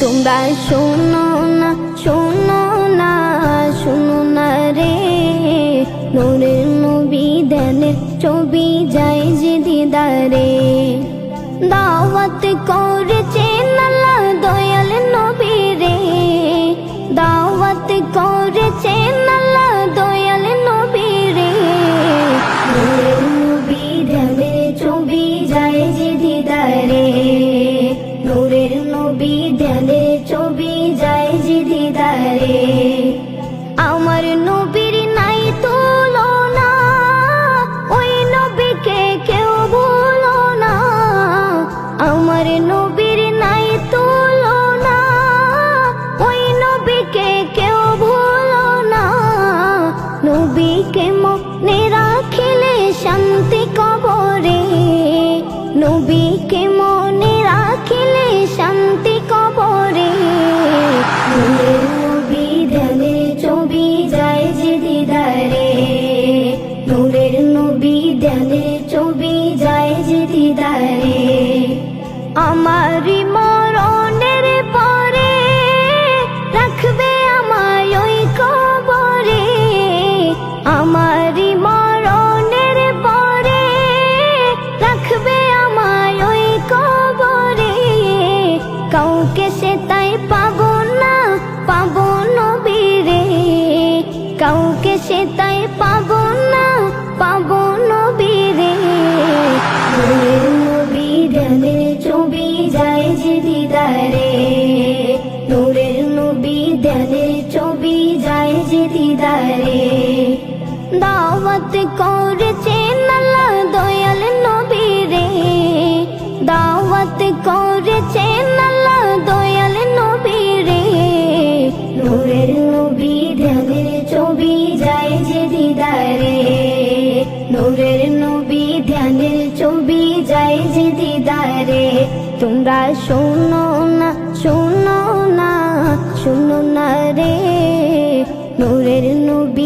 তোমরা শোনো না, শোনো না, শোনো না রে, নূরের নবী ধ্যানের ছবি যায় যে দিদারে। দাওয়াত করেছেন আল্লাহ দয়াল নবী রে, দাওয়াত করেছেন আল্লাহ দয়াল নবী রে, নূরের নবী ধ্যানের ছবি যায় যে দিদারে, নূরের নবী ধ্যানের ছবি যায় যে দিদারে। আমার নবীর নাই তুলনা, ওই নবীকে কেউ ভুলো না, আমার নবীর নাই তুলনা, ওই নবীকে কেউ ভুলো না, নবীকে মনে রাখিলে শান্তি কবরে, নবীকে মনে রাখিলে শান্তি কবরে, নূরের নবী ধ্যানের ছবি যায় যে দিদারে, নূরের নবী ধ্যানের ছবি যায় যে দিদারে। আমারি মরণের পরে রাখবে আমায় ওই কবরে, আমারি মরণের পরে রাখবে আমায় ওই কবরে, কাউকে সে তাই পাবো না, পাবো নবীরে, কাউকে সে তাই পাবো না, পাবো নবীরে, নূরের নবী ধ্যানের ছবি যায় যে দিদারে, নূরের নবী ধ্যানের ছবি যায় যে দিদারে। দাওয়াত করেছেন আল্লাহ দয়াল নবী রে, দাওয়াত করেছেন আল্লাহ দয়াল নবী রে, নূরের নবী ধ্যানের ছবি যায় যে দিদারে, নূরের নবী ধ্যানের ছবি যায় যে দিদারে। তোমরা শোনো না, শোনো না, শোনো না রে, নূরের নবী